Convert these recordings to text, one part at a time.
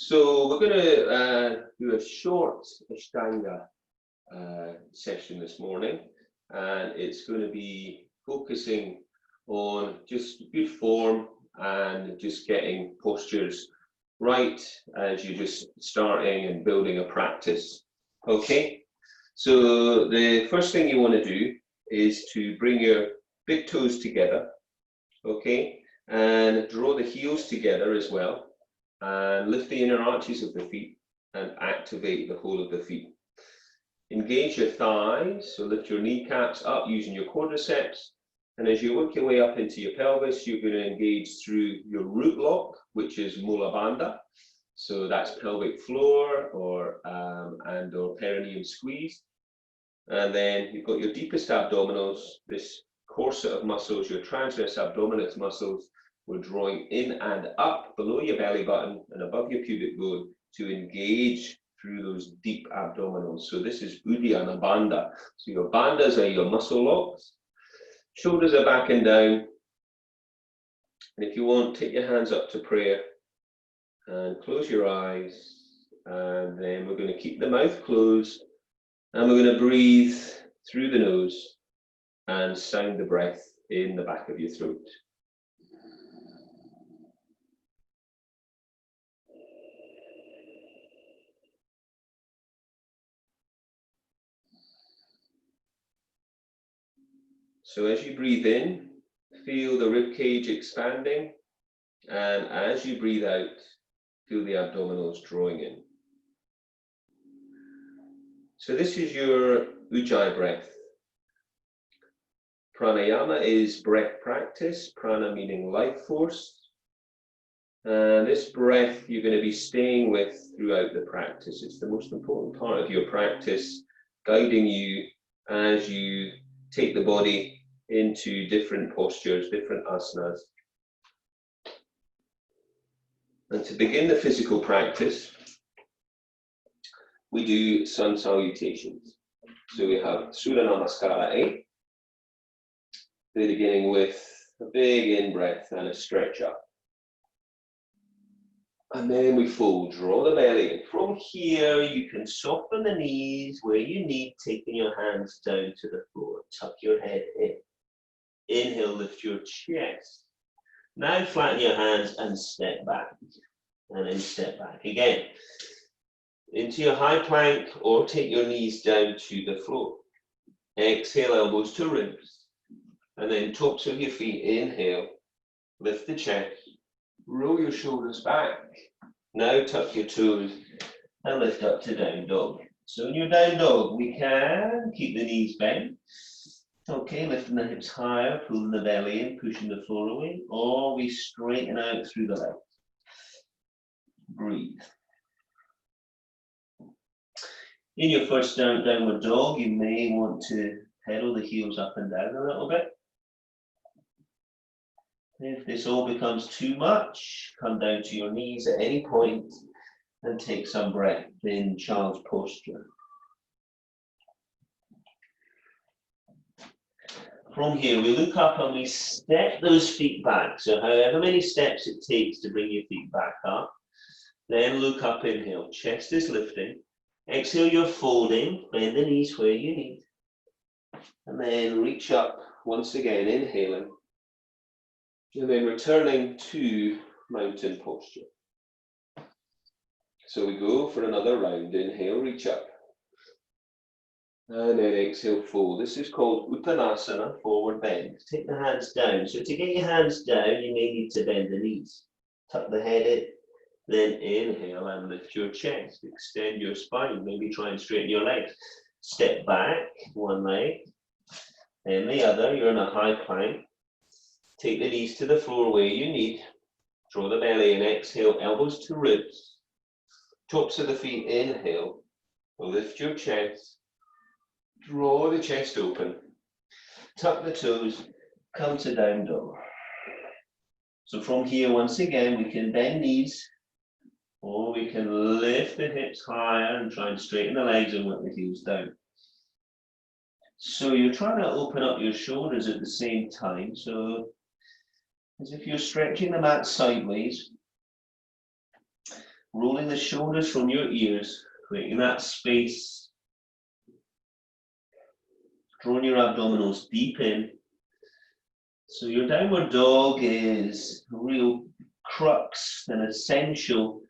So we're going to do a short Ashtanga session this morning, and it's going to be focusing on just good form and just getting postures right as you're just starting and building a practice. Okay, so the first thing you want to do is to bring your big toes together, okay, and draw the heels together as well. And lift the inner arches of the feet and activate the whole of the feet. Engage your thighs, so lift your kneecaps up using your quadriceps. And as you work your way up into your pelvis, you're going to engage through your root lock, which is Mula Bandha. So that's pelvic floor or perineum squeeze. And then you've got your deepest abdominals, this corset of muscles, your transverse abdominis muscles. We're drawing in and up below your belly button and above your pubic bone to engage through those deep abdominals. So this is Uddiyana Bandha. So your bandhas are your muscle locks. Shoulders are back and down. And if you want, take your hands up to prayer and close your eyes. And then we're going to keep the mouth closed. And we're going to breathe through the nose and sound the breath in the back of your throat. So as you breathe in, feel the rib cage expanding, and as you breathe out, feel the abdominals drawing in. So this is your Ujjayi breath. Pranayama is breath practice, prana meaning life force. And this breath you're going to be staying with throughout the practice. It's the most important part of your practice, guiding you as you take the body into different postures, different asanas. And to begin the physical practice, we do Sun Salutations. So we have Surya Namaskara A, beginning with a big in-breath and a stretch up. And then we fold, draw the belly in. From here, you can soften the knees where you need, taking your hands down to the floor. Tuck your head in. Inhale, lift your chest. Now flatten your hands and step back. And then step back again. Into your high plank or take your knees down to the floor. Exhale, elbows to ribs. And then tops of your feet, inhale. Lift the chest. Roll your shoulders back. Now tuck your toes and lift up to down dog. So in your down dog, we can keep the knees bent. Okay, lifting the hips higher, pulling the belly in, pushing the floor away, or we straighten out through the legs. Breathe. In your first downward dog, you may want to pedal the heels up and down a little bit. If this all becomes too much, come down to your knees at any point and take some breath in child's posture. From here, we look up and we step those feet back. So however many steps it takes to bring your feet back up, then look up, inhale, chest is lifting. Exhale, you're folding, bend the knees where you need. And then reach up once again, inhaling. And then returning to mountain posture. So we go for another round. Inhale, reach up. And then exhale, fold. This is called Uttanasana, forward bend. Take the hands down. So to get your hands down, you may need to bend the knees. Tuck the head in. Then inhale and lift your chest. Extend your spine. Maybe try and straighten your legs. Step back, one leg. Then the other. You're in a high plank. Take the knees to the floor where you need. Draw the belly in. Exhale, elbows to ribs. Tops of the feet, inhale. Lift your chest. Draw the chest open. Tuck the toes. Come to down dog. So from here, once again, we can bend knees. Or we can lift the hips higher and try and straighten the legs and work the heels down. So you're trying to open up your shoulders at the same time. So as if you're stretching the mat sideways. rolling the shoulders from your ears, creating that space. Drawing your abdominals deep in. So your downward dog is a real crux, an essential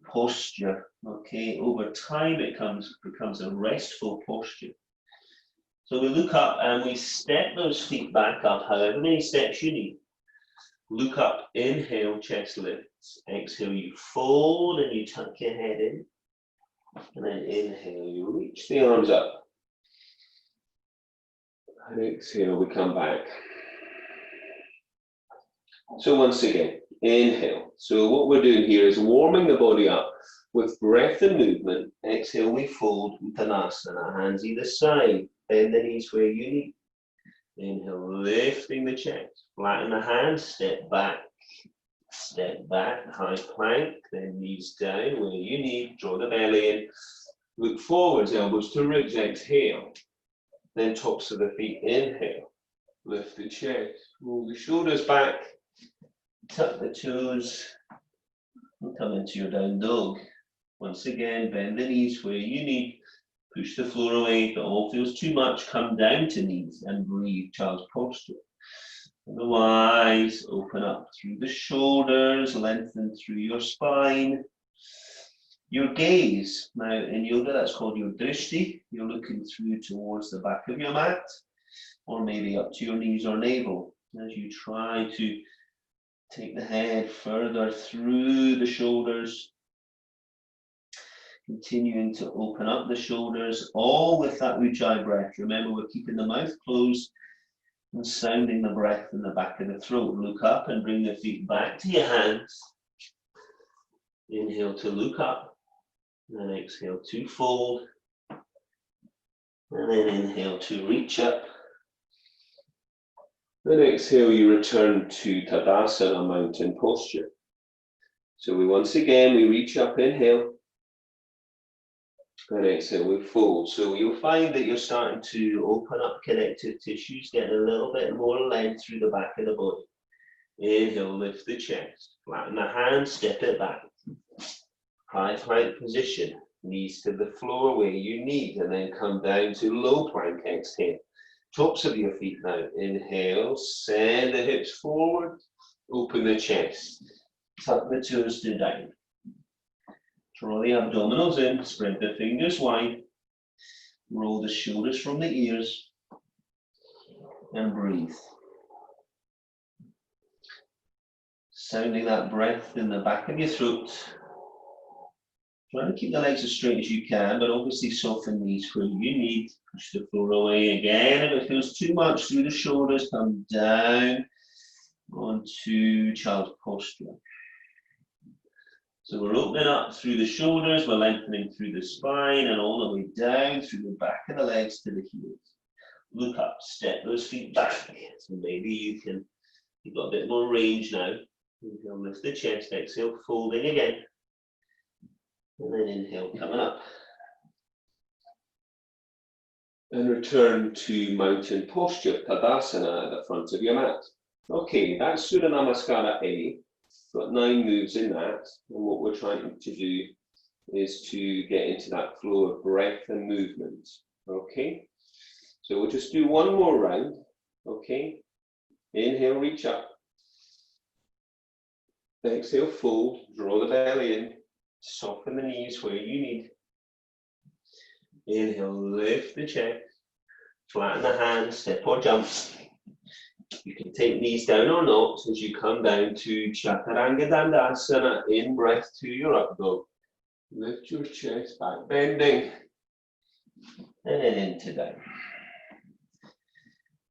posture. Okay, over time it becomes a restful posture. So we look up and we step those feet back up, however many steps you need. Look up, inhale, chest lifts. Exhale, you fold and you tuck your head in. And then inhale, you reach the arms up. And exhale, we come back. So once again, inhale. So what we're doing here is warming the body up with breath and movement. Exhale, we fold, Uttanasana, hands either side. Bend the knees where you need. Inhale, lifting the chest. Flatten the hands, step back, high plank, then knees down where you need. Draw the belly in. Look forwards, elbows to ribs, exhale. Then tops of the feet, inhale. Lift the chest, roll the shoulders back, tuck the toes, and come into your down dog. Once again, bend the knees where you need. Push the floor away. If it all feels too much, come down to knees and breathe, child's posture. Otherwise, open up through the shoulders, lengthen through your spine. Your gaze, now in yoga that's called your drishti. You're looking through towards the back of your mat, or maybe up to your knees or navel, as you try to take the head further through the shoulders. Continuing to open up the shoulders, all with that Ujjayi breath. Remember, we're keeping the mouth closed and sounding the breath in the back of the throat. Look up and bring the feet back to your hands. Inhale to look up, and exhale to fold. And then inhale to reach up. Then exhale, you return to Tadasana, mountain posture. So we reach up, inhale. And exhale, we fold. So you'll find that you're starting to open up connective tissues, getting a little bit more length through the back of the body. Inhale, lift the chest. Flatten the hands, step it back. High plank position. Knees to the floor where you need, and then come down to low plank, exhale. Tops of your feet now. Inhale, send the hips forward. Open the chest. Tuck the toes to down. Draw the abdominals in, spread the fingers wide, roll the shoulders from the ears, and breathe. Sounding that breath in the back of your throat. Try to keep the legs as straight as you can, but obviously soften knees where you need. Push the floor away again. If it feels too much through the shoulders, come down onto child's posture. So we're opening up through the shoulders, we're lengthening through the spine and all the way down through the back of the legs to the heels. Look up, step those feet back. So maybe you've got a bit more range now. Inhale, lift the chest, exhale, folding again. And then inhale, coming up. And return to mountain posture, Tadasana at the front of your mat. Okay, that's Surya Namaskara A. Got 9 moves in that, and what we're trying to do is to get into that flow of breath and movement. Okay, so we'll just do one more round. Okay, inhale, reach up. Exhale, fold, draw the belly in, soften the knees where you need. Inhale, lift the chest, flatten the hands, step or jump. You can take knees down or not as you come down to Chaturanga Dandasana, in breath to your up dog. Lift your chest back, bending, and then into down.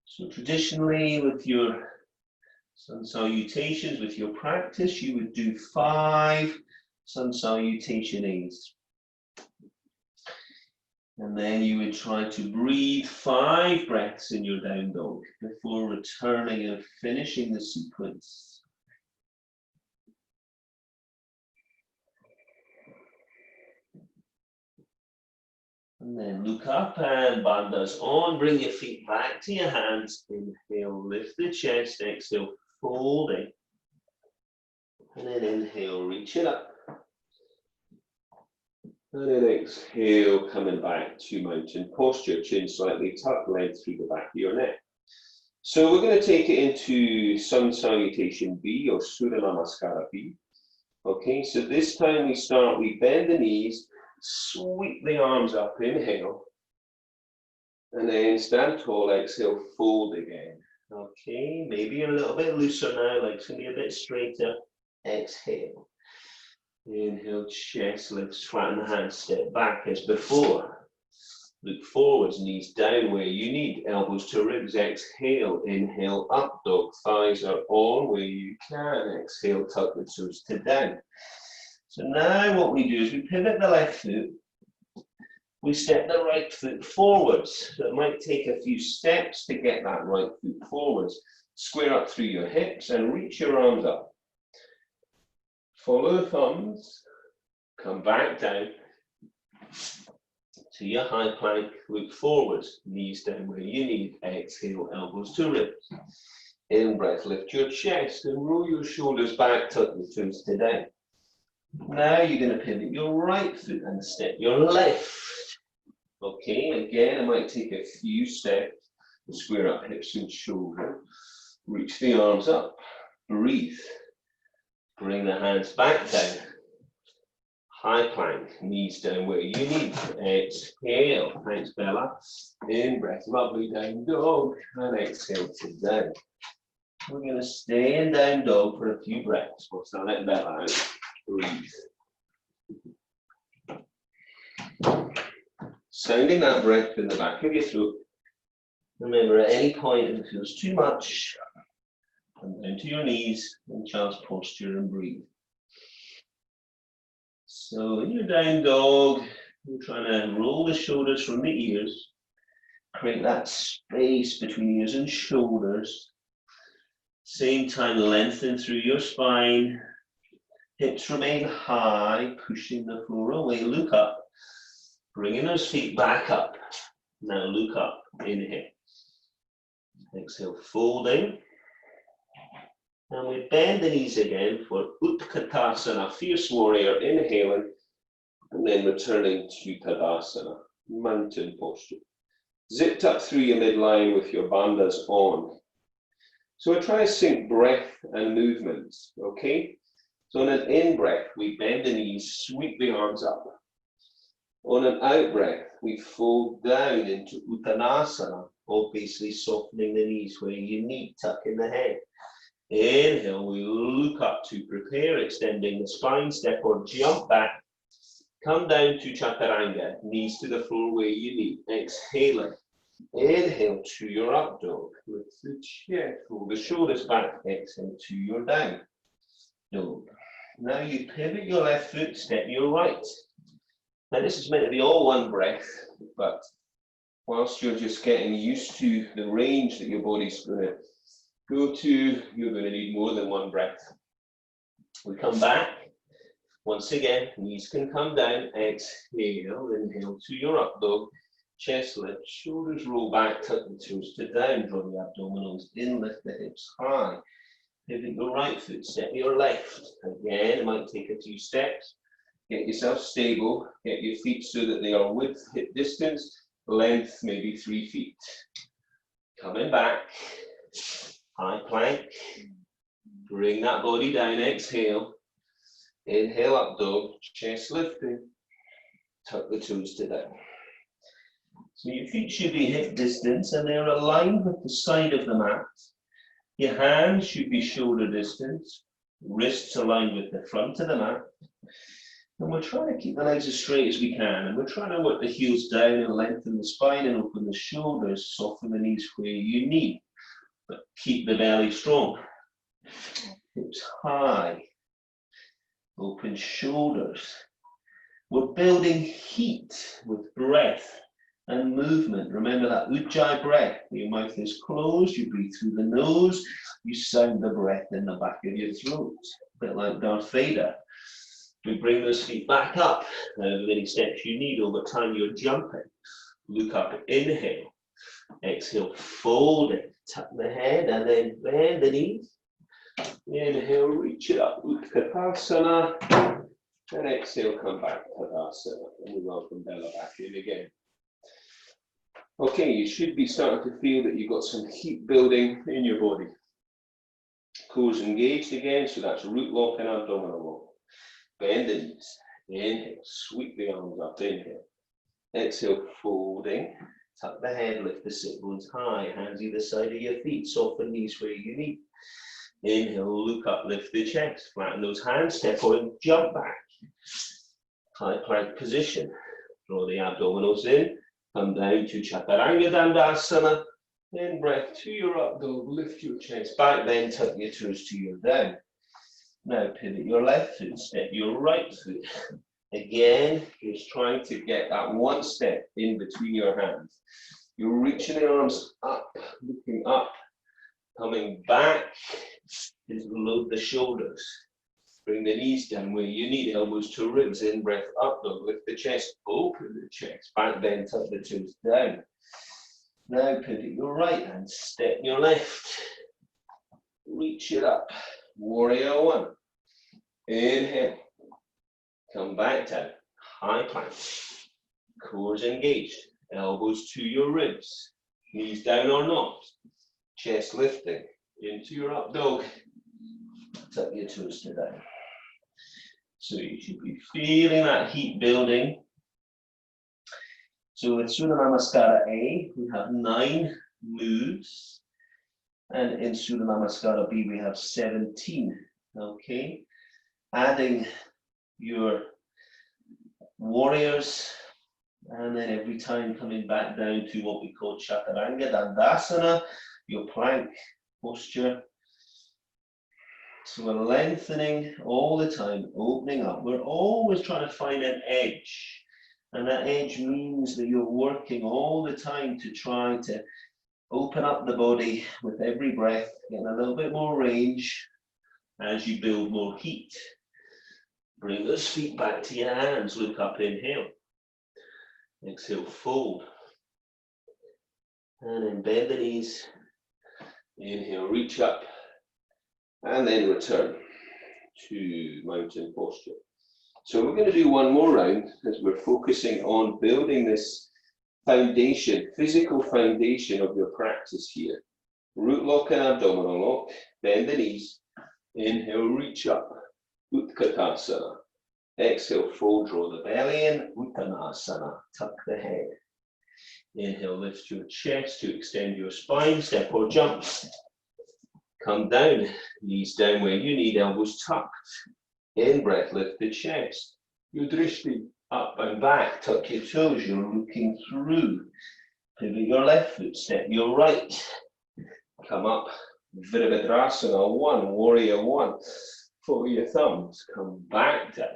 So traditionally with your Sun Salutations, with your practice, you would do 5 Sun Salutation A's. And then you would try to breathe 5 breaths in your down dog before returning and finishing the sequence. And then look up and bandhas on. Bring your feet back to your hands. Inhale, lift the chest. Exhale, folding. And then inhale, reach it up. And then exhale, coming back to mountain posture, chin slightly tucked, length through the back of your neck. So we're going to take it into Sun Salutation B or Surya Namaskara B. Okay, so this time we bend the knees, sweep the arms up, inhale. And then stand tall, exhale, fold again. Okay, maybe you're a little bit looser now, legs can be a bit straighter. Exhale. Inhale, chest lifts, flatten the hands, step back as before. Look forwards, knees down where you need, elbows to ribs. Exhale, inhale, up dog, thighs are on where you can. Exhale, tuck the toes to down. So now what we do is we pivot the left foot. We step the right foot forwards. So it might take a few steps to get that right foot forwards. Square up through your hips and reach your arms up. Follow the thumbs, come back down to your high plank, look forwards, knees down where you need, exhale, elbows to ribs. In breath, lift your chest and roll your shoulders back, tuck the toes to down. Now you're going to pivot your right foot and step your left. Okay, again, it might take a few steps, square up hips and shoulders, reach the arms up, breathe. Bring the hands back down. High plank, knees down where you need. Exhale, thanks Bella. In breath, lovely down dog. And exhale to down. We're going to stay in down dog for a few breaths. We'll start letting Bella out. Breathe. Sounding that breath in the back of your throat. Remember, at any point if it feels too much, come down to your knees in child's posture and breathe. So in your down dog, you're trying to roll the shoulders from the ears, create that space between ears and shoulders. Same time, lengthen through your spine. Hips remain high, pushing the floor away. Look up, bringing those feet back up. Now look up, inhale. Exhale, folding. And we bend the knees again for Utkatasana, fierce warrior, inhaling, and then returning to Tadasana, mountain posture. Zipped up through your midline with your bandhas on. So we're trying to sync breath and movement, okay? So on an in-breath, we bend the knees, sweep the arms up. On an out-breath, we fold down into Uttanasana, obviously softening the knees where you need, tucking the head. Inhale, we look up to prepare, extending the spine, step or jump back. Come down to Chaturanga, knees to the floor where you need. Exhaling. Inhale to your up dog. Lift the chest, roll the shoulders back. Exhale to your down dog. Now you pivot your left foot, step your right. Now this is meant to be all one breath, but whilst you're just getting used to the range that your body's going to go to, you're going to need more than one breath. We come back. Once again, knees can come down. Exhale, inhale to your up dog. Chest lift, shoulders roll back, tuck the toes to down, draw the abdominals in, lift the hips high. Pivot your right foot, step your left. Again, it might take a few steps. Get yourself stable, get your feet so that they are width, hip distance, length maybe 3 feet. Coming back. High plank, bring that body down, exhale, inhale up dog, chest lifting, tuck the toes to down. So your feet should be hip distance and they're aligned with the side of the mat. Your hands should be shoulder distance, wrists aligned with the front of the mat. And we're trying to keep the legs as straight as we can, and we're trying to work the heels down and lengthen the spine and open the shoulders, soften the knees where you need. But keep the belly strong. Hips high. Open shoulders. We're building heat with breath and movement. Remember that Ujjayi breath. Your mouth is closed, you breathe through the nose, you sound the breath in the back of your throat. A bit like Darth Vader. We bring those feet back up. However many steps you need over time, you're jumping. Look up, inhale. Exhale, fold it. Tuck the head and then bend the knees. Inhale, reach it up, Utkatasana. And exhale, come back, Tadasana. And we welcome Bella back in again. Okay, you should be starting to feel that you've got some heat building in your body. Cores engaged again, so that's root lock and abdominal lock. Bend the knees. Inhale, sweep the arms up, inhale. Exhale, folding. Tuck the head, lift the sit bones high, hands either side of your feet, soften knees where you need. Inhale, look up, lift the chest, flatten those hands, step on, jump back. High plank position. Draw the abdominals in, come down to Chaturanga Dandasana. In breath to your up dog, lift your chest back, then tuck your toes to your down. Now pivot your left foot, step your right foot. Again, just trying to get that one step in between your hands. You're reaching the arms up, looking up, coming back, just load the shoulders. Bring the knees down where you need, elbows to ribs, in breath up dog, lift the chest, open the chest, back then tuck the toes down. Now pivot your right hand, step your left, reach it up, warrior one. Inhale, come back down, high plank, cores engaged, elbows to your ribs, knees down or not, chest lifting, into your up dog, tuck your toes to down. So you should be feeling that heat building. So with Surya Namaskara A, we have 9 moves, and in Surya Namaskara B, we have 17, okay? Adding your warriors, and then every time coming back down to what we call Chaturanga Dandasana, your plank posture. So we're lengthening all the time, opening up. We're always trying to find an edge. And that edge means that you're working all the time to try to open up the body with every breath, getting a little bit more range as you build more heat. Bring those feet back to your hands, look up, inhale. Exhale, fold. And then bend the knees. Inhale, reach up. And then return to mountain posture. So we're going to do one more round as we're focusing on building this foundation, physical foundation of your practice here. Root lock and abdominal lock, bend the knees, inhale, reach up, Utkatasana. Exhale, fold, draw the belly in, Uttanasana, tuck the head. Inhale, lift your chest to extend your spine, step or jump. Come down, knees down where you need, elbows tucked. In breath, lift the chest. Your drishti up and back, tuck your toes, you're looking through. Pivot your left foot, step your right. Come up, Virabhadrasana 1, warrior 1. Follow your thumbs, come back down,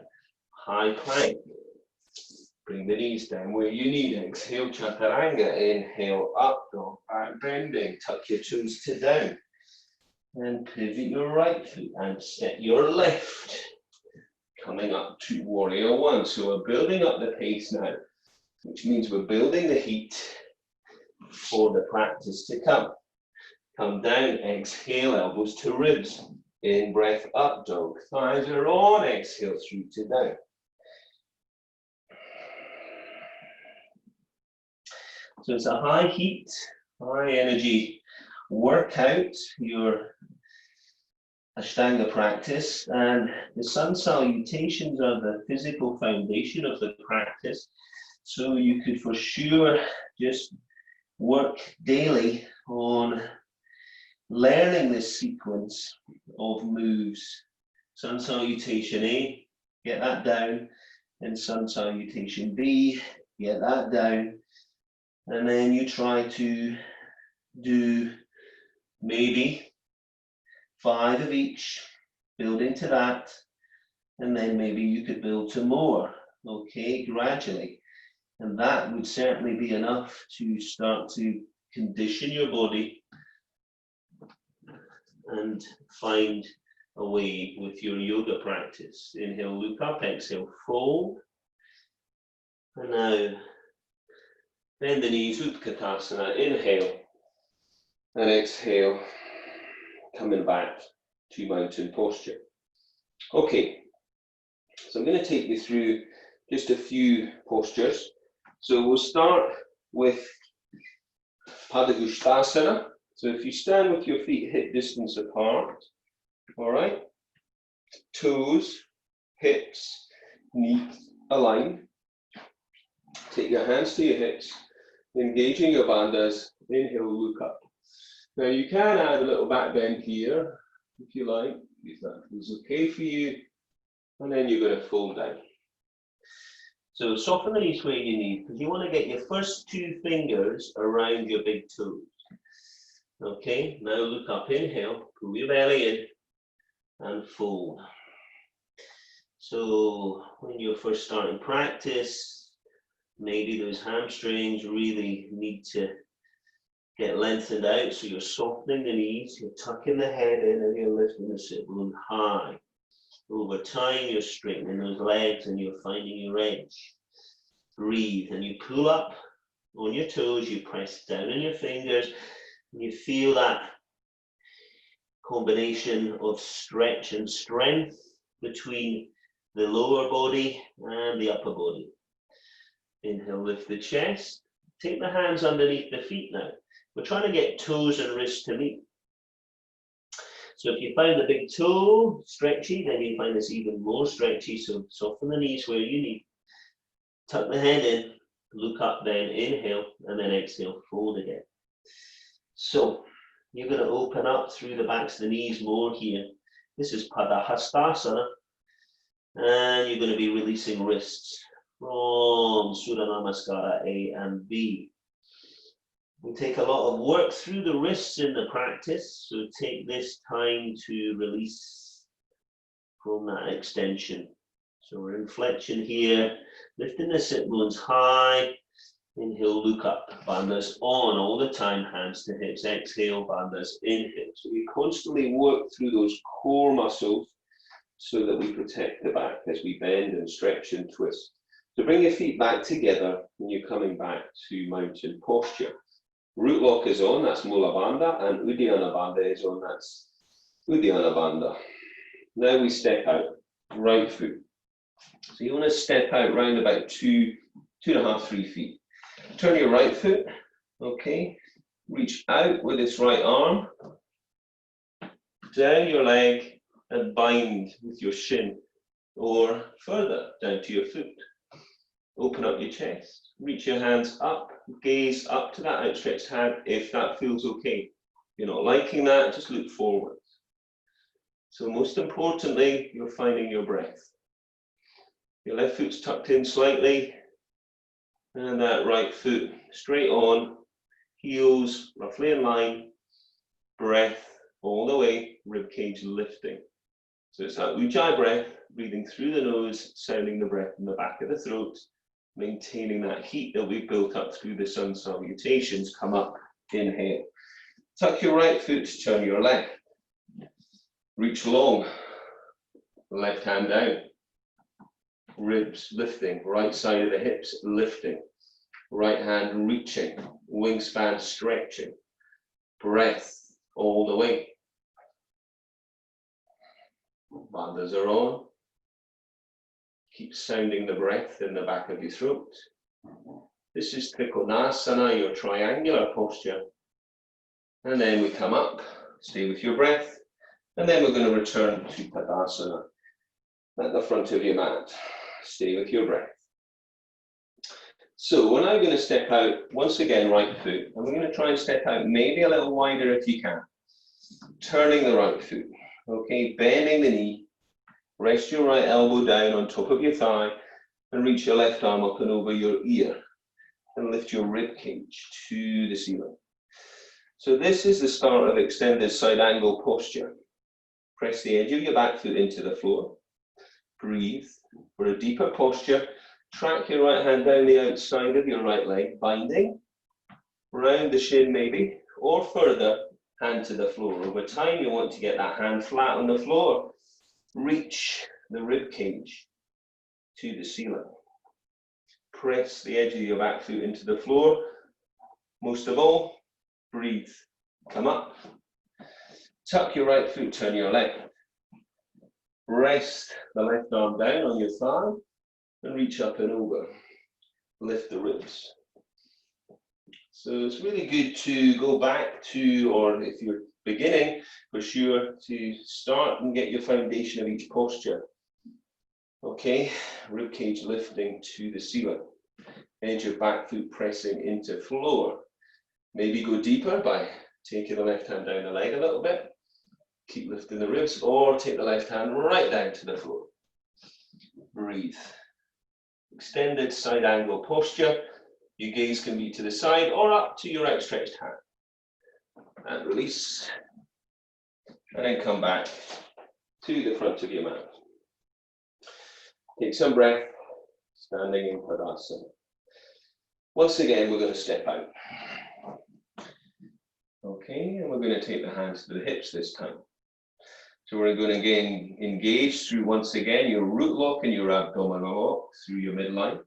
high plank. Bring the knees down where you need, exhale, Chaturanga. Inhale, up dog, back bending, tuck your toes to down. And pivot your right foot and step your left. Coming up to warrior 1. So we're building up the pace now, which means we're building the heat for the practice to come. Come down, exhale, elbows to ribs. In breath, up dog, thighs are on, exhale through to down. So it's a high heat, high energy workout, your Ashtanga practice, and the Sun Salutations are the physical foundation of the practice. So you could for sure just work daily on learning this sequence of moves. Sun Salutation A, get that down, and Sun Salutation B, get that down, and then you try to do maybe 5 of each, build into that, and then maybe you could build to more, okay, gradually. And that would certainly be enough to start to condition your body and find a way with your yoga practice. Inhale, look up, exhale, fold. And now, bend the knees, Utkatasana, inhale, and exhale. Coming back to mountain posture. Okay, so I'm going to take you through just a few postures. So we'll start with Padangusthasana. So if you stand with your feet hip distance apart, all right, toes, hips, knees aligned. Take your hands to your hips, engaging your bandhas. Inhale, look up. Now you can add a little back bend here, if you like, if that feels okay for you. And then you're going to fold down. So soften the knees where you need, because you want to get your first two fingers around your big toes. Okay, now look up, inhale, pull your belly in and fold. So when you're first starting practice, maybe those hamstrings really need to get lengthened out, so you're softening the knees, you're tucking the head in and you're lifting the sit bone high. Over time, you're straightening those legs and you're finding your edge. Breathe and you pull up on your toes, you press down on your fingers, and you feel that combination of stretch and strength between the lower body and the upper body. Inhale, lift the chest. Take the hands underneath the feet now. We're trying to get toes and wrists to meet. So if you find the big toe stretchy, then you find this even more stretchy. So soften the knees where you need. Tuck the head in, look up then, inhale, and then exhale, fold again. So you're going to open up through the backs of the knees more here. This is Padangusthasana. And you're going to be releasing wrists from Surya Namaskara A and B. We take a lot of work through the wrists in the practice, so take this time to release from that extension. So we're in flexion here, lifting the sit bones high. Inhale, look up, bandhas on all the time, hands to hips. Exhale, bandhas, inhale. So we constantly work through those core muscles so that we protect the back as we bend and stretch and twist. So bring your feet back together when you're coming back to mountain posture. Root lock is on, that's Mula Bandha, and Uddiyana Bandha is on, that's Uddiyana Bandha. Now we step out, right foot. So you want to step out round about 2.5, 3 feet. Turn your right foot, okay, reach out with this right arm, down your leg and bind with your shin, or further down to your foot. Open up your chest, reach your hands up, gaze up to that outstretched hand if that feels okay. If you're not liking that, just look forward. So most importantly, you're finding your breath. Your left foot's tucked in slightly, and that right foot straight on, heels roughly in line, breath all the way, ribcage lifting. So it's that Ujjayi breath, breathing through the nose, sounding the breath in the back of the throat, maintaining that heat that we've built up through the Sun Salutations. Come up, inhale. Tuck your right foot, turn your left. Reach long, left hand down. Ribs lifting, right side of the hips lifting. Right hand reaching, wingspan stretching. Breath all the way. Bandhas are on. Keep sounding the breath in the back of your throat. This is Trikonasana, your triangular posture. And then we come up, stay with your breath, and then we're going to return to Tadasana at the front of your mat. Stay with your breath. So we're now going to step out, once again, right foot, and we're going to try and step out maybe a little wider if you can. Turning the right foot, okay, bending the knee, rest your right elbow down on top of your thigh, and reach your left arm up and over your ear, and lift your rib cage to the ceiling. So this is the start of extended side angle posture. Press the edge of your back foot into the floor. Breathe for a deeper posture. Track your right hand down the outside of your right leg, binding, round the shin maybe, or further, hand to the floor. Over time, you want to get that hand flat on the floor. Reach the rib cage to the ceiling. Press the edge of your back foot into the floor. Most of all, breathe. Come up. Tuck your right foot, turn your left. Rest the left arm down on your thigh and reach up and over. Lift the ribs. So it's really good to go back to, or if you're beginning, for sure, to start and get your foundation of each posture. Okay, rib cage lifting to the ceiling. Edge of back foot pressing into floor. Maybe go deeper by taking the left hand down the leg a little bit. Keep lifting the ribs, or take the left hand right down to the floor. Breathe. Extended side angle posture. Your gaze can be to the side or up to your outstretched hand. And release. And then come back to the front of your mat. Take some breath, standing in Tadasana. Once again, we're going to step out. Okay, and we're going to take the hands to the hips this time. So we're going to again engage through, once again, your root lock and your abdominal lock through your midline.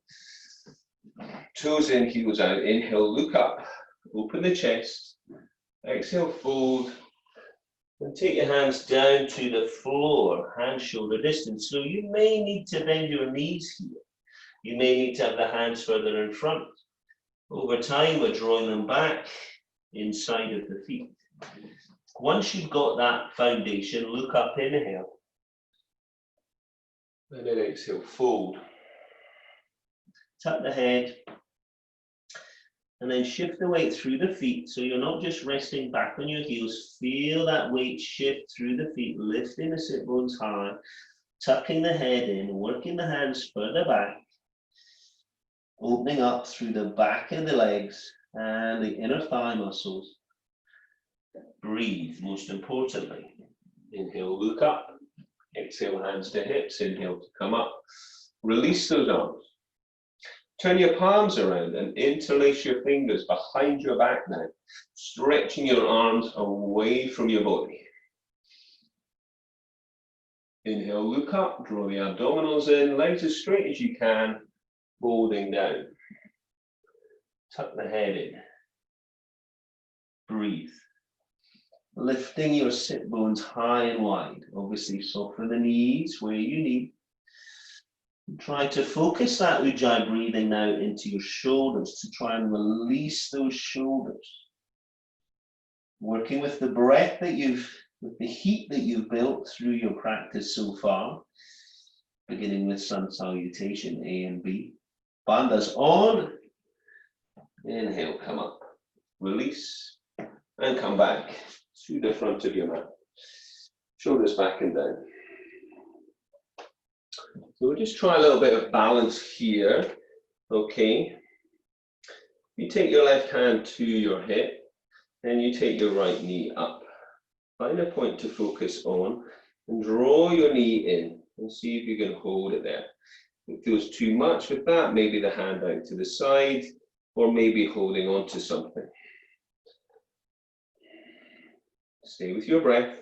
Toes in, heels out. Inhale, look up. Open the chest. Exhale, fold. And take your hands down to the floor, hand shoulder distance. So you may need to bend your knees here. You may need to have the hands further in front. Over time, we're drawing them back inside of the feet. Once you've got that foundation, look up, inhale. And then exhale, fold. Tuck the head. And then shift the weight through the feet, so you're not just resting back on your heels. Feel that weight shift through the feet, lifting the sit bones high, tucking the head in, working the hands further back, opening up through the back of the legs and the inner thigh muscles. Breathe, most importantly. Inhale, look up. Exhale, hands to hips. Inhale to come up. Release those arms. Turn your palms around and interlace your fingers behind your back now, stretching your arms away from your body. Inhale, look up, draw the abdominals in, legs as straight as you can, folding down. Tuck the head in. Breathe. Lifting your sit bones high and wide. Obviously, soften the knees where you need. Try to focus that Ujjayi breathing now into your shoulders to try and release those shoulders. Working with the breath that with the heat that you've built through your practice so far, beginning with Sun Salutation A and B. Bandhas on. Inhale, come up. Release. And come back to the front of your mat. Shoulders back and down. So we'll just try a little bit of balance here, okay? You take your left hand to your hip, then you take your right knee up. Find a point to focus on and draw your knee in and see if you can hold it there. If it feels too much with that, maybe the hand out to the side or maybe holding on to something. Stay with your breath.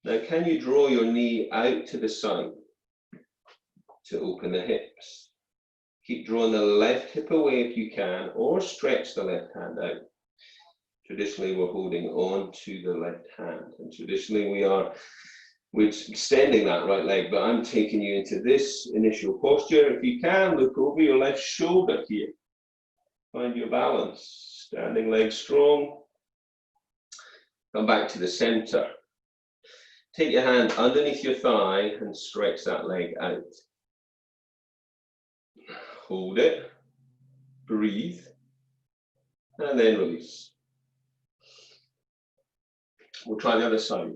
Now, can you draw your knee out to the side to open the hips? Keep drawing the left hip away if you can, or stretch the left hand out. Traditionally, we're holding on to the left hand, and traditionally we're extending that right leg, but I'm taking you into this initial posture. If you can, look over your left shoulder here. Find your balance. Standing leg strong. Come back to the center. Take your hand underneath your thigh and stretch that leg out. Hold it, breathe, and then release. We'll try the other side.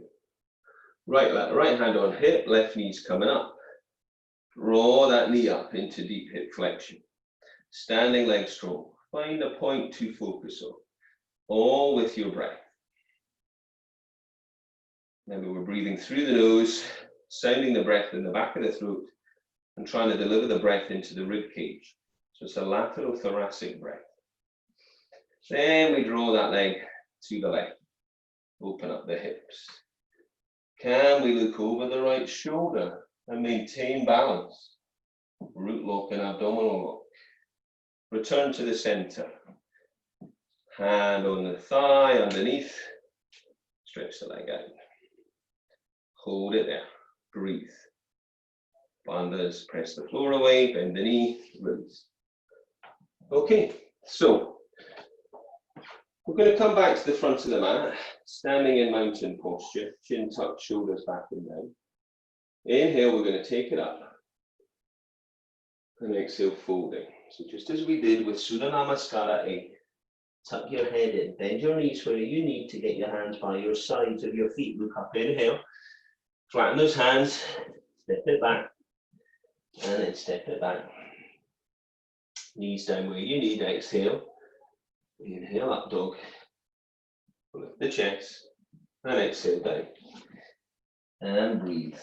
Right hand on hip, left knee's coming up. Draw that knee up into deep hip flexion. Standing leg strong. Find a point to focus on, all with your breath. Remember, we're breathing through the nose, sounding the breath in the back of the throat, and trying to deliver the breath into the rib cage. So it's a lateral thoracic breath. Then we draw that leg to the left. Open up the hips. Can we look over the right shoulder and maintain balance? Root lock and abdominal lock. Return to the center. Hand on the thigh underneath. Stretch the leg out. Hold it there. Breathe. Bandhas, press the floor away, bend the knee, release. Okay, so we're going to come back to the front of the mat, standing in mountain posture, chin tucked, shoulders back and down. Inhale, we're going to take it up. And exhale, folding. So just as we did with Surya Namaskara A, tuck your head in, bend your knees where you need to, get your hands by your sides of your feet. Look up, inhale, flatten those hands, step it back, and then step it back. Knees down where you need, exhale. Inhale, up dog. Lift the chest, and exhale down. And breathe.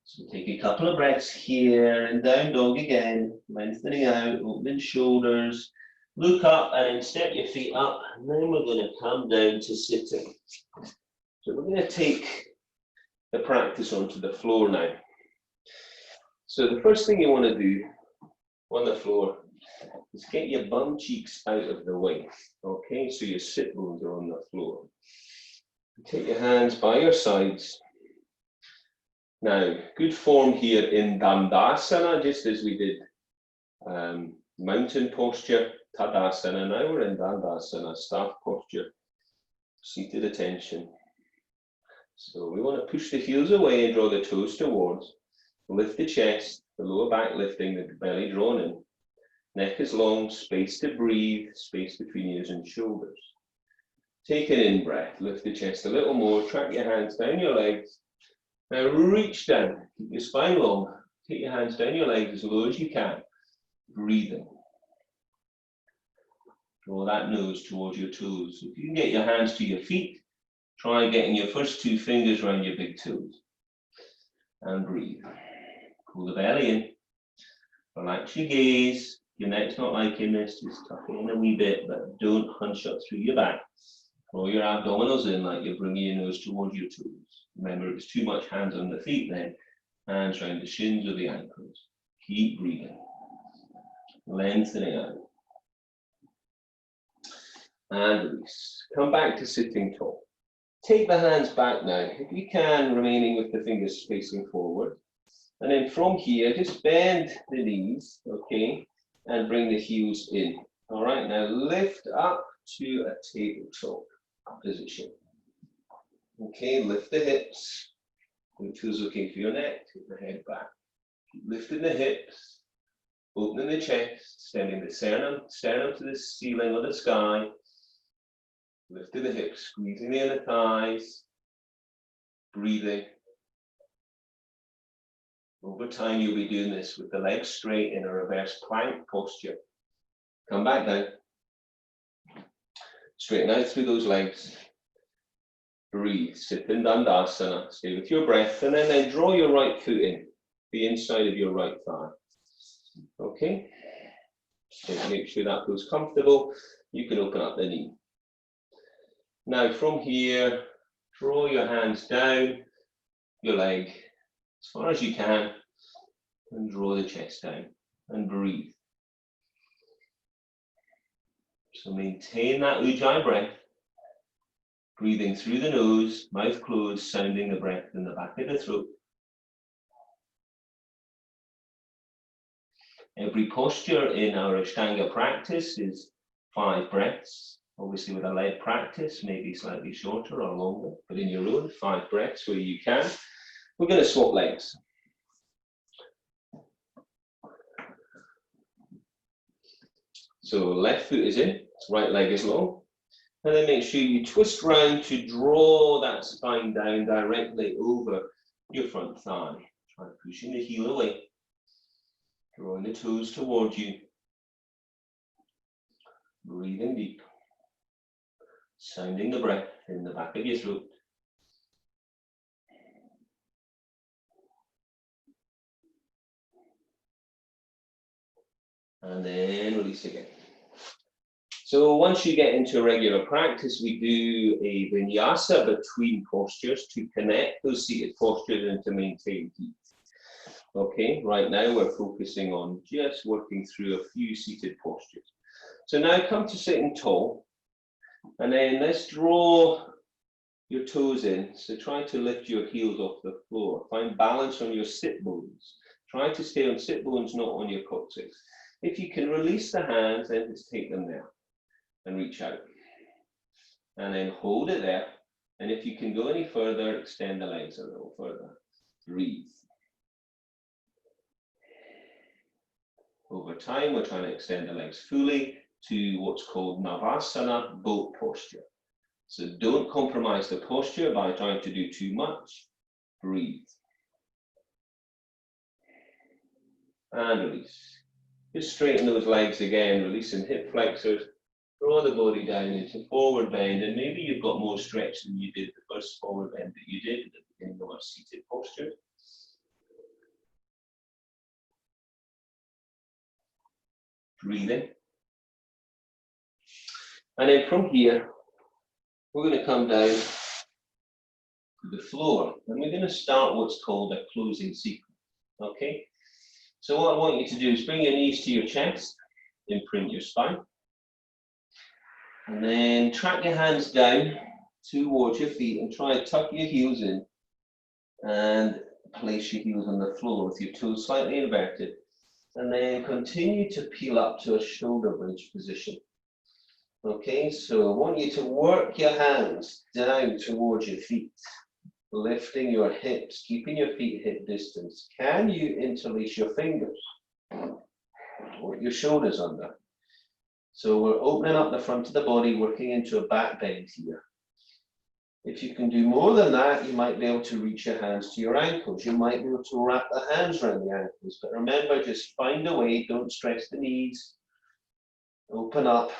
So take a couple of breaths here, and down dog again, lengthening out, opening shoulders. Look up and then step your feet up, and then we're going to come down to sitting. So we're going to take the practice onto the floor now. So the first thing you want to do on the floor is get your bum cheeks out of the way. Okay, so your sit bones are on the floor. Take your hands by your sides. Now, good form here in Dandasana, just as we did mountain posture, Tadasana. Now we're in Dandasana, staff posture, seated attention. So we want to push the heels away and draw the toes towards. Lift the chest, the lower back lifting, the belly drawn in. Neck is long, space to breathe, space between ears and shoulders. Take an in-breath, lift the chest a little more, track your hands down your legs. Now reach down, keep your spine long, take your hands down your legs as low as you can, breathing. Draw that nose towards your toes. If you can get your hands to your feet, try getting your first two fingers around your big toes. And breathe. Pull the belly in, relax your gaze. Your neck's not liking this, just tuck it in a wee bit, but don't hunch up through your back. Roll your abdominals in like you're bringing your nose towards your toes. Remember, if it's too much hands on the feet then, hands around the shins or the ankles. Keep breathing. Lengthening out. And release. Come back to sitting tall. Take the hands back now, if you can, remaining with the fingers facing forward. And then from here, just bend the knees, okay, and bring the heels in. All right, now lift up to a tabletop position. Okay, lift the hips. It feels okay for your neck, take the head back. Keep lifting the hips, opening the chest, sending the sternum to the ceiling or the sky. Lifting the hips, squeezing the inner thighs, breathing. Over time, you'll be doing this with the legs straight in a reverse plank posture. Come back down. Straighten out through those legs. Breathe, sit in Dandasana, stay with your breath, and then draw your right foot in, the inside of your right thigh. Okay? So make sure that feels comfortable. You can open up the knee. Now from here, draw your hands down your leg as far as you can and draw the chest down and breathe. So maintain that Ujjayi breath, breathing through the nose, mouth closed, sounding the breath in the back of the throat. Every posture in our Ashtanga practice is 5 breaths. Obviously with a led practice, maybe slightly shorter or longer, but in your own, 5 breaths where you can. We're going to swap legs. So left foot is in, right leg is long. And then make sure you twist round to draw that spine down directly over your front thigh. Try pushing the heel away. Drawing the toes towards you. Breathing deep. Sounding the breath in the back of your throat. And then release again. So once you get into regular practice, we do a vinyasa between postures to connect those seated postures and to maintain heat. Okay, right now we're focusing on just working through a few seated postures. So now come to sitting tall. And then let's draw your toes in. So try to lift your heels off the floor. Find balance on your sit bones. Try to stay on sit bones, not on your coccyx. If you can release the hands, then just take them there and reach out. And then hold it there. And if you can go any further, extend the legs a little further. Breathe. Over time, we're trying to extend the legs fully to what's called Savasana, boat posture. So don't compromise the posture by trying to do too much. Breathe. And release. Just straighten those legs again, releasing hip flexors. Draw the body down into forward bend, and maybe you've got more stretch than you did the first forward bend that you did at the beginning of our seated posture. Breathing. And then from here, we're going to come down to the floor, and we're going to start what's called a closing sequence. Okay? So what I want you to do is bring your knees to your chest, imprint your spine. And then track your hands down towards your feet and try to tuck your heels in and place your heels on the floor with your toes slightly inverted. And then continue to peel up to a shoulder bridge position. Okay, so I want you to work your hands down towards your feet, lifting your hips, keeping your feet hip distance. Can you interlace your fingers? Work your shoulders under. So we're opening up the front of the body, working into a back bend here. If you can do more than that, you might be able to reach your hands to your ankles. You might be able to wrap the hands around the ankles. But remember, just find a way, don't stretch the knees. Open up,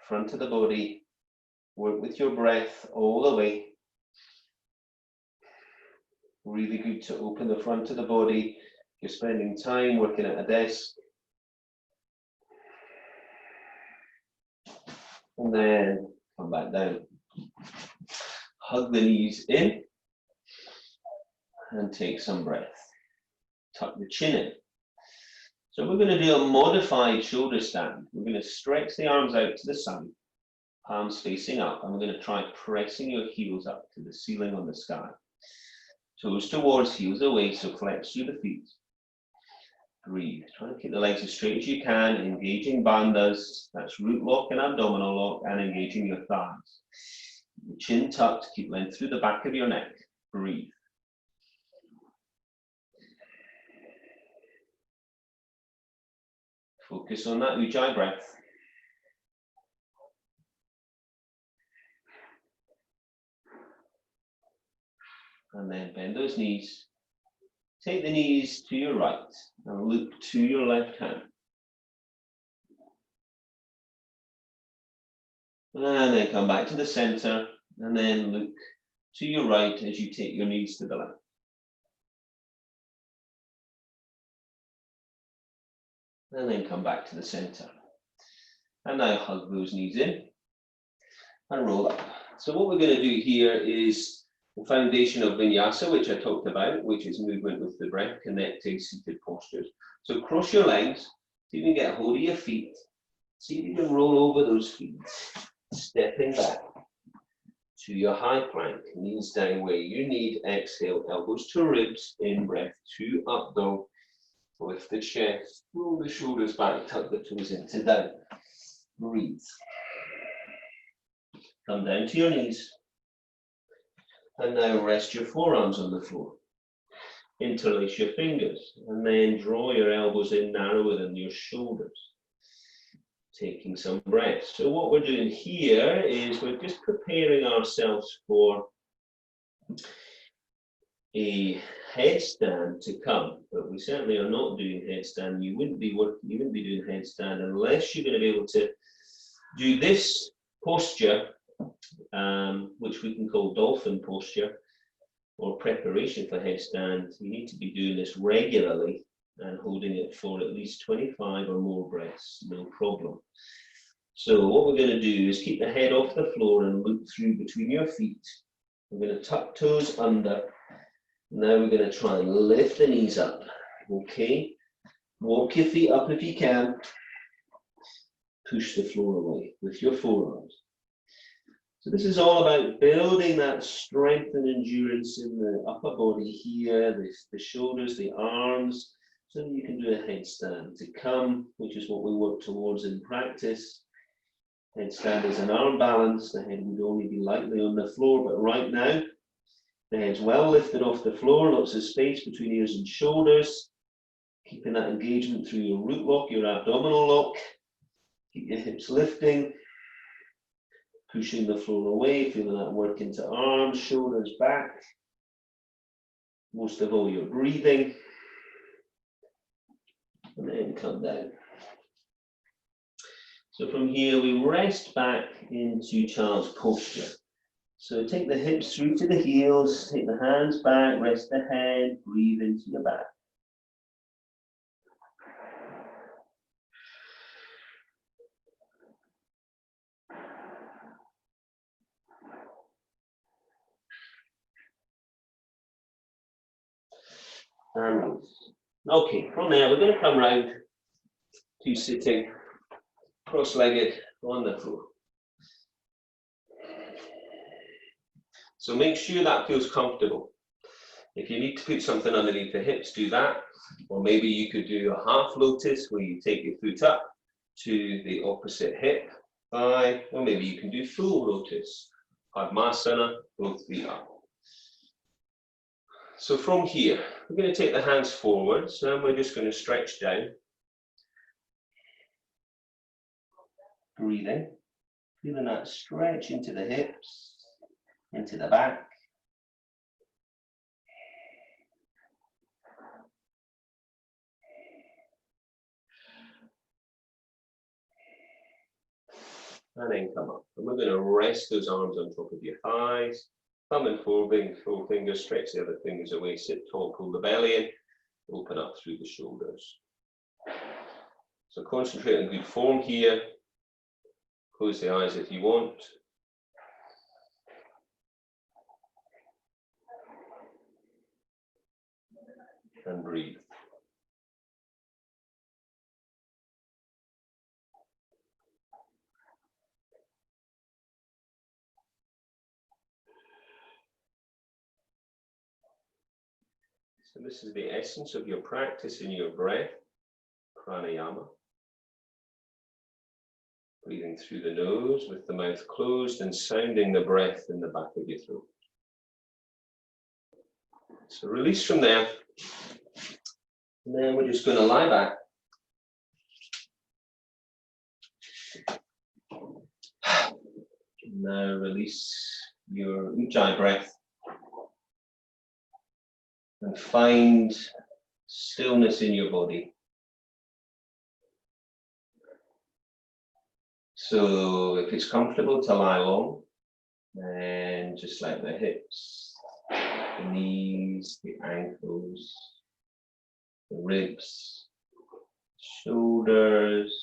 front of the body. Work with your breath all the way. Really good to open the front of the body. If you're spending time working at a desk. And then come back down. Hug the knees in and take some breath. Tuck the chin in. So we're going to do a modified shoulder stand. We're going to stretch the arms out to the side, palms facing up, and we're going to try pressing your heels up to the ceiling on the sky. Toes towards, heels away, so flex through the feet. Breathe. Try to keep the legs as straight as you can, engaging bandhas, that's root lock and abdominal lock, and engaging your thighs. The chin tucked, keep length through the back of your neck. Breathe. Focus on that Ujjayi breath. And then bend those knees. Take the knees to your right and look to your left hand. And then come back to the center and then look to your right as you take your knees to the left. And then come back to the center. And now hug those knees in and roll up. So what we're going to do here is the foundation of vinyasa, which I talked about, which is movement with the breath, connecting seated postures. So cross your legs, see if you can get a hold of your feet. See if you can roll over those feet, stepping back to your high plank, knees down where you need. Exhale, elbows to ribs, in breath, to up dog. Lift the chest, roll the shoulders back, tuck the toes into down. Breathe. Come down to your knees. And now rest your forearms on the floor. Interlace your fingers and then draw your elbows in narrower than your shoulders. Taking some breath. So what we're doing here is we're just preparing ourselves for a headstand to come, but we certainly are not doing headstand. You wouldn't be doing headstand unless you're going to be able to do this posture, which we can call dolphin posture, or preparation for headstand. You need to be doing this regularly and holding it for at least 25 or more breaths, no problem. So what we're going to do is keep the head off the floor and look through between your feet. We're going to tuck toes under. Now we're going to try and lift the knees up. Okay, walk your feet up if you can. Push the floor away with your forearms. So this is all about building that strength and endurance in the upper body here, the shoulders, the arms, so that you can do a headstand to come, which is what we work towards in practice. Headstand is an arm balance. The head would only be lightly on the floor, but right now, the head's well lifted off the floor, lots of space between ears and shoulders. Keeping that engagement through your root lock, your abdominal lock. Keep your hips lifting. Pushing the floor away, feeling that work into arms, shoulders back. Most of all, you're breathing. And then come down. So from here, we rest back into child's posture. So take the hips through to the heels, take the hands back, rest the head, breathe into your back. And release. Okay, from there, we're going to come round to sitting cross-legged on the floor. So make sure that feels comfortable. If you need to put something underneath the hips, do that. Or maybe you could do a half lotus where you take your foot up to the opposite hip, thigh, or maybe you can do full lotus. Padmasana, both feet up. So from here, we're going to take the hands forwards and we're just going to stretch down. Breathing, feeling that stretch into the hips, into the back. And then come up. And we're going to rest those arms on top of your thighs. Thumb and forefinger, stretch the other fingers away, sit tall, pull the belly in, open up through the shoulders. So concentrate on good form here. Close the eyes if you want. And breathe. So this is the essence of your practice in your breath, pranayama. Breathing through the nose with the mouth closed and sounding the breath in the back of your throat. So release from there. And then we're just going to lie back. Now release your Ujjayi breath. And find stillness in your body. So if it's comfortable to lie long, then just let the hips, the knees, the ankles, the ribs, shoulders,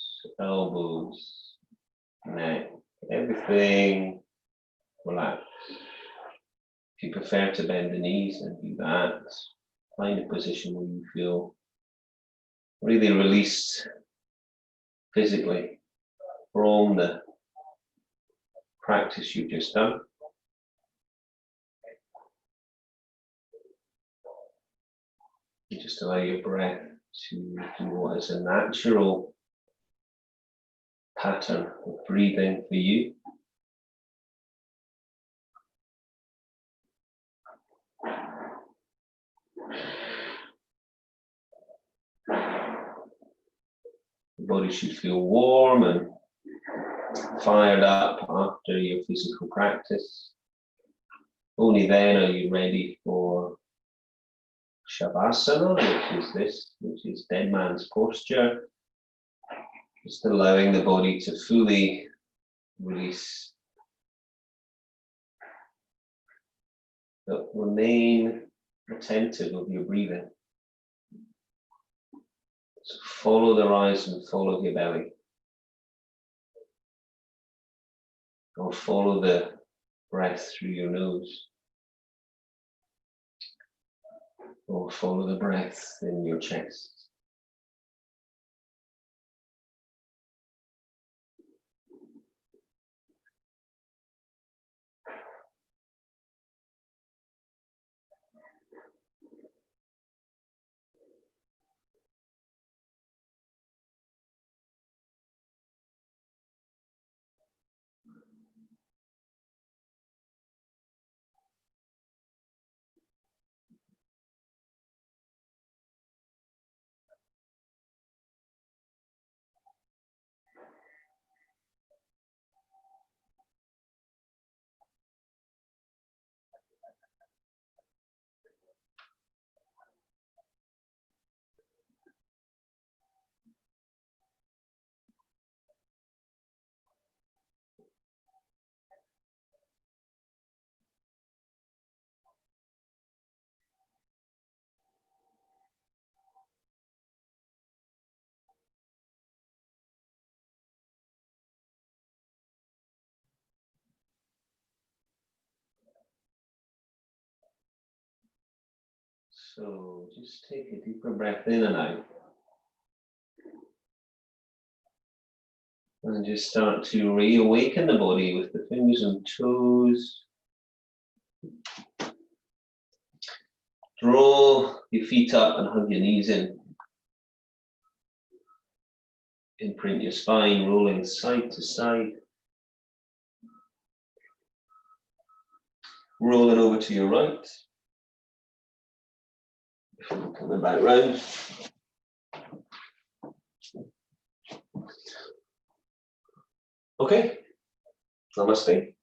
elbows, neck, everything relax. If you prefer to bend the knees, then do that. Find a position where you feel really released physically from the practice you've just done. You just allow your breath to do what is a natural pattern of breathing for you. The body should feel warm and fired up after your physical practice. Only then are you ready for Savasana, which is dead man's posture. Just allowing the body to fully release. But remain attentive of your breathing. So follow the rise and follow your belly. Or follow the breath through your nose. Or follow the breath in your chest. So just take a deeper breath in and out. And just start to reawaken the body with the fingers and toes. Draw your feet up and hug your knees in. Imprint your spine, rolling side to side. Rolling over to your right. Coming back round. Okay, namaste.